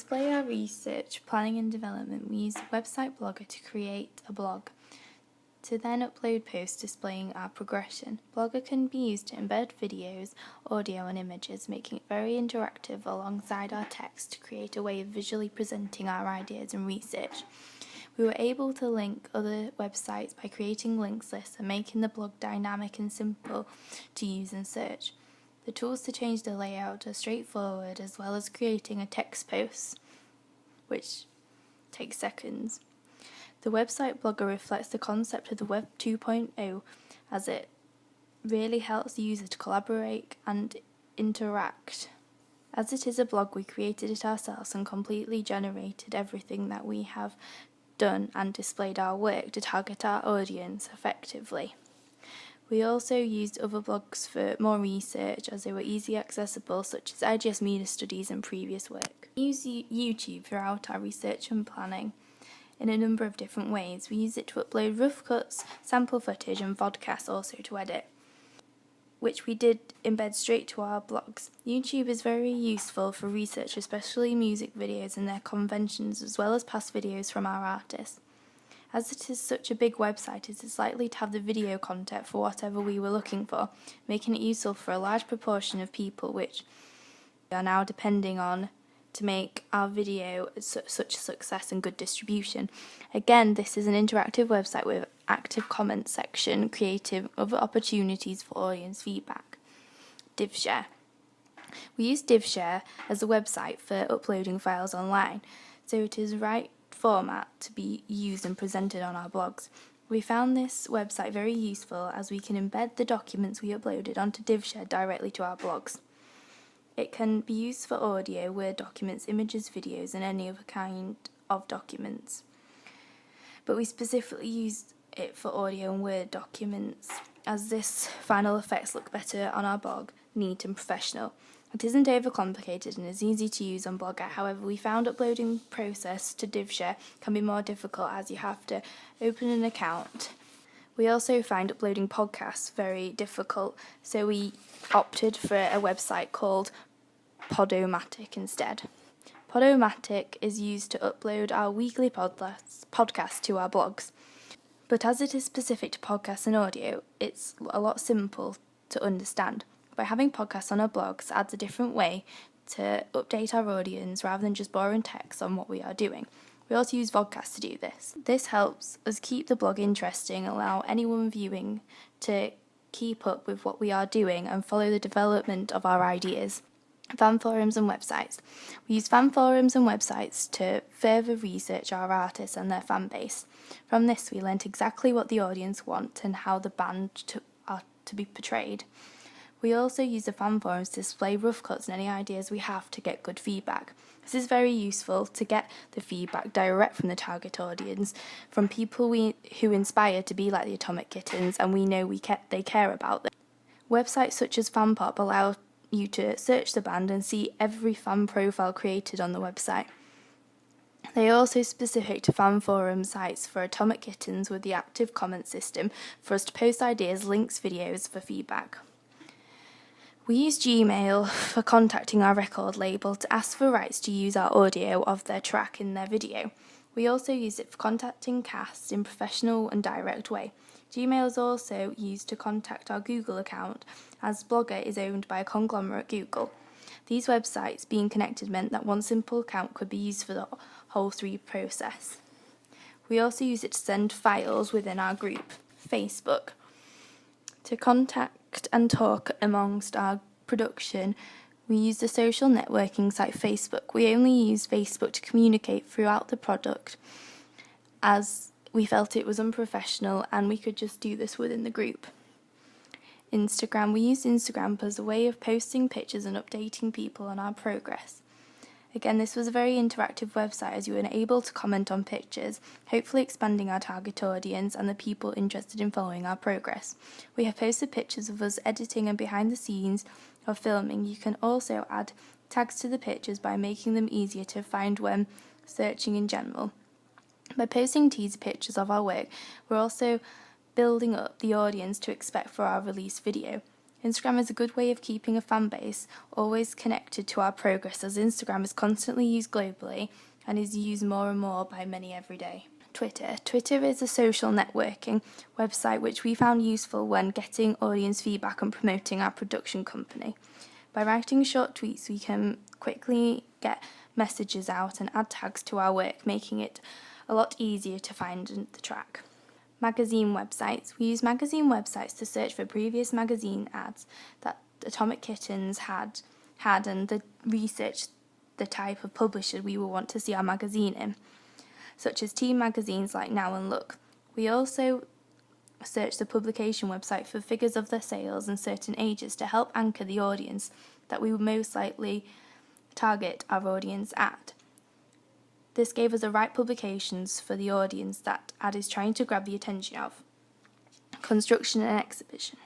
display our research, planning and development, we use Website Blogger to create a blog, to then upload posts displaying our progression. Blogger can be used to embed videos, audio and images, making it very interactive alongside our text to create a way of visually presenting our ideas and research. We were able to link other websites by creating links lists and making the blog dynamic and simple to use and search. The tools to change the layout are straightforward, as well as creating a text post, which takes seconds. The Website Blogger reflects the concept of the Web 2.0, as it really helps the user to collaborate and interact. As it is a blog, we created it ourselves and completely generated everything that we have done and displayed our work to target our audience effectively. We also used other blogs for more research, as they were easily accessible, such as IGS Media Studies and previous work. We use YouTube throughout our research and planning in a number of different ways. We use it to upload rough cuts, sample footage and vodcasts also to edit, which we did embed straight to our blogs. YouTube is very useful for research, especially music videos and their conventions, as well as past videos from our artists. As it is such a big website, it is likely to have the video content for whatever we were looking for, making it useful for a large proportion of people which we are now depending on to make our video such a success and good distribution. Again, this is an interactive website with active comment section, creative other opportunities for audience feedback. DivShare. We use DivShare as a website for uploading files online, so it is right format to be used and presented on our blogs. We found this website very useful, as we can embed the documents we uploaded onto DivShare directly to our blogs. It can be used for audio, Word documents, images, videos and any other kind of documents. But we specifically used it for audio and Word documents, as this final effects look better on our blog, neat and professional. It isn't overcomplicated and is easy to use on Blogger. However, we found uploading process to DivShare can be more difficult, as you have to open an account. We also find uploading podcasts very difficult, so we opted for a website called Podomatic instead. Podomatic is used to upload our weekly podcasts to our blogs. But as it is specific to podcasts and audio, it's a lot simple to understand. By having podcasts on our blogs adds a different way to update our audience rather than just boring text on what we are doing. We also use vodcasts to do this. This helps us keep the blog interesting and allow anyone viewing to keep up with what we are doing and follow the development of our ideas. Fan forums and websites. We use fan forums and websites to further research our artists and their fan base. From this, we learnt exactly what the audience want and how the band are to be portrayed. We also use the fan forums to display rough cuts and any ideas we have to get good feedback. This is very useful to get the feedback direct from the target audience, from people who inspire to be like the Atomic Kittens, and we know they care about them. Websites such as FanPop allow you to search the band and see every fan profile created on the website. They are also specific to fan forum sites for Atomic Kittens, with the active comment system for us to post ideas, links, videos for feedback. We use Gmail for contacting our record label to ask for rights to use our audio of their track in their video. We also use it for contacting casts in a professional and direct way. Gmail is also used to contact our Google account, as Blogger is owned by a conglomerate, Google. These websites being connected meant that one simple account could be used for the whole three process. We also use it to send files within our group, Facebook. To contact and talk amongst our production, we use the social networking site Facebook. We only use Facebook to communicate throughout the product, as we felt it was unprofessional and we could just do this within the group. Instagram. We use Instagram as a way of posting pictures and updating people on our progress. Again, this was a very interactive website, as you were able to comment on pictures, hopefully expanding our target audience and the people interested in following our progress. We have posted pictures of us editing and behind the scenes of filming. You can also add tags to the pictures by making them easier to find when searching in general. By posting teaser pictures of our work, we're also building up the audience to expect for our release video. Instagram is a good way of keeping a fan base always connected to our progress, as Instagram is constantly used globally and is used more and more by many every day. Twitter is a social networking website which we found useful when getting audience feedback and promoting our production company. By writing short tweets, we can quickly get messages out and add tags to our work, making it a lot easier to find and track. Magazine websites. We use magazine websites to search for previous magazine ads that Atomic Kittens had and research the type of publisher we will want to see our magazine in, such as teen magazines like Now and Look. We also search the publication website for figures of their sales and certain ages to help anchor the audience that we would most likely target our audience at. This gave us the right publications for the audience that ad is trying to grab the attention of. Construction and exhibition.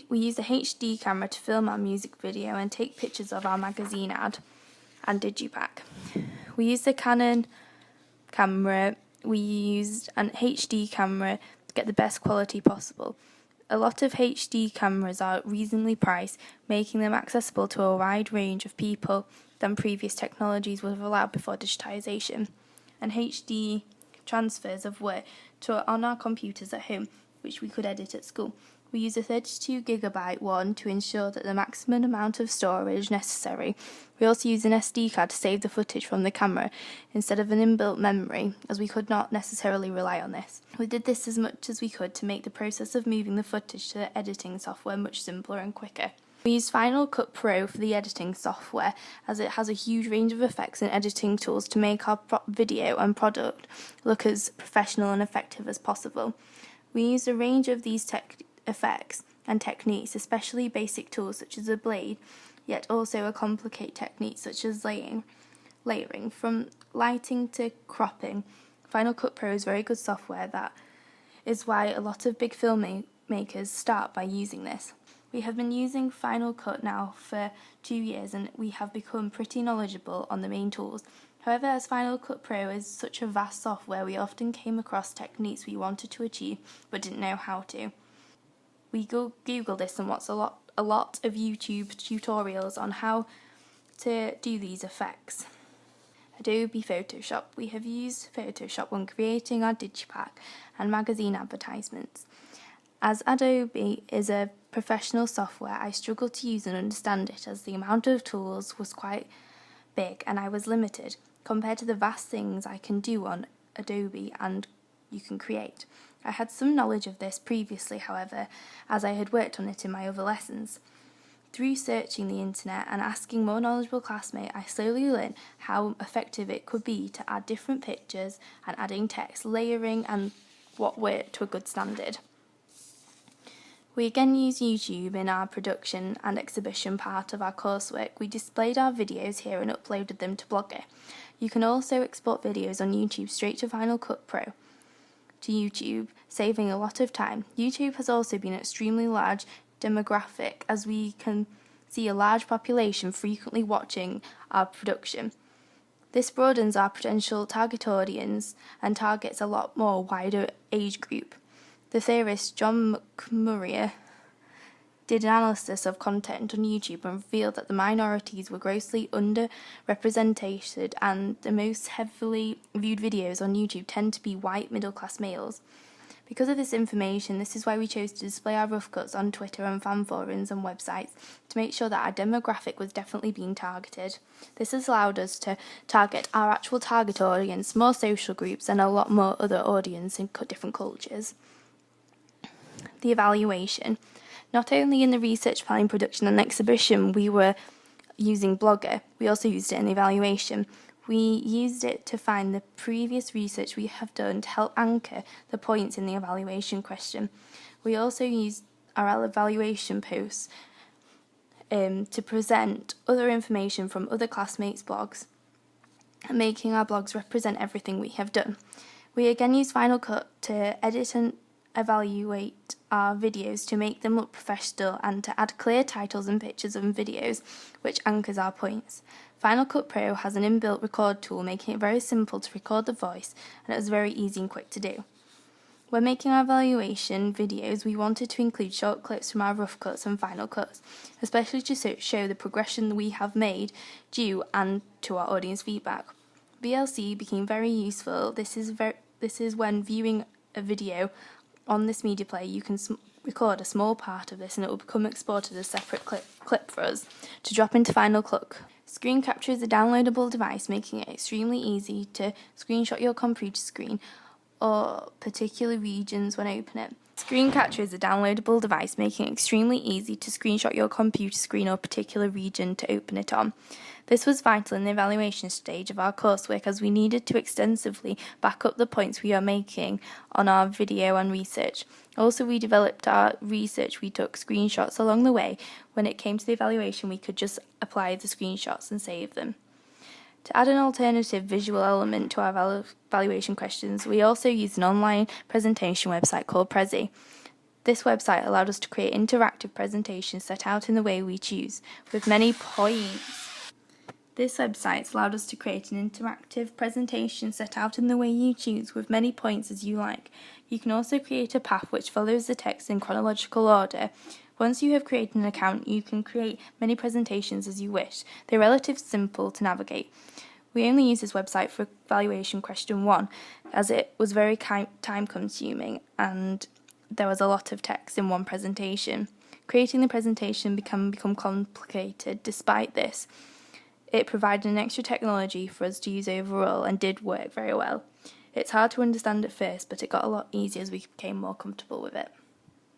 We use a HD camera to film our music video and take pictures of our magazine ad and digipack. We use the Canon camera. We used an HD camera to get the best quality possible. A lot of HD cameras are reasonably priced, making them accessible to a wide range of people than previous technologies would have allowed before digitisation. And HD transfers of work on our computers at home, which we could edit at school. We use a 32GB one to ensure that the maximum amount of storage necessary. We also use an SD card to save the footage from the camera instead of an inbuilt memory, as we could not necessarily rely on this. We did this as much as we could to make the process of moving the footage to the editing software much simpler and quicker. We use Final Cut Pro for the editing software, as it has a huge range of effects and editing tools to make our video and product look as professional and effective as possible. We use a range of these effects and techniques, especially basic tools such as a blade, yet also a complicated technique such as layering. From lighting to cropping, Final Cut Pro is very good software. That is why a lot of big filmmakers start by using this. We have been using Final Cut now for 2 years and we have become pretty knowledgeable on the main tools. However, as Final Cut Pro is such a vast software, we often came across techniques we wanted to achieve but didn't know how to. We Googled this and watched a lot of YouTube tutorials on how to do these effects. Adobe Photoshop. We have used Photoshop when creating our digipack and magazine advertisements. As Adobe is a professional software, I struggled to use and understand it as the amount of tools was quite big and I was limited compared to the vast things I can do on Adobe and you can create. I had some knowledge of this previously, however, as I had worked on it in my other lessons. Through searching the internet and asking more knowledgeable classmates, I slowly learned how effective it could be to add different pictures and adding text, layering and what worked to a good standard. We again use YouTube in our production and exhibition part of our coursework. We displayed our videos here and uploaded them to Blogger. You can also export videos on YouTube straight to Final Cut Pro to YouTube, saving a lot of time. YouTube has also been an extremely large demographic, as we can see a large population frequently watching our production. This broadens our potential target audience and targets a lot more wider age group. The theorist John McMurray did analysis of content on YouTube and revealed that the minorities were grossly underrepresented and the most heavily viewed videos on YouTube tend to be white middle-class males. Because of this information, this is why we chose to display our rough cuts on Twitter and fan forums and websites to make sure that our demographic was definitely being targeted. This has allowed us to target our actual target audience, more social groups and a lot more other audience in different cultures. The evaluation. Not only in the research planning, production and exhibition we were using Blogger, we also used it in the evaluation. We used it to find the previous research we have done to help anchor the points in the evaluation question. We also used our evaluation posts to present other information from other classmates' blogs, making our blogs represent everything we have done. We again used Final Cut to edit and evaluate our videos to make them look professional and to add clear titles and pictures and videos which anchors our points. Final Cut Pro has an inbuilt record tool, making it very simple to record the voice, and it was very easy and quick to do. When making our evaluation videos, we wanted to include short clips from our rough cuts and final cuts, especially to show the progression we have made due and to our audience feedback. VLC became very useful. This is when viewing a video on this media player, you can record a small part of this and it will become exported as a separate clip for us to drop into Final Cut. Screen Capture is a downloadable device, making it extremely easy to screenshot your computer screen or particular regions when open it. Screen Capture is a downloadable device, making it extremely easy to screenshot your computer screen or particular region to open it on. This was vital in the evaluation stage of our coursework, as we needed to extensively back up the points we are making on our video and research. Also, we developed our research, we took screenshots along the way. When it came to the evaluation, we could just apply the screenshots and save them. To add an alternative visual element to our evaluation questions, we also used an online presentation website called Prezi. This website allowed us to create interactive presentations set out in the way we choose, with many points. This website allowed us to create an interactive presentation set out in the way you choose, with many points as you like. You can also create a path which follows the text in chronological order. Once you have created an account, you can create many presentations as you wish. They're relatively simple to navigate. We only used this website for evaluation question 1, as it was very time consuming and there was a lot of text in one presentation. Creating the presentation become complicated. Despite this, it provided an extra technology for us to use overall and did work very well. It's hard to understand at first, but it got a lot easier as we became more comfortable with it.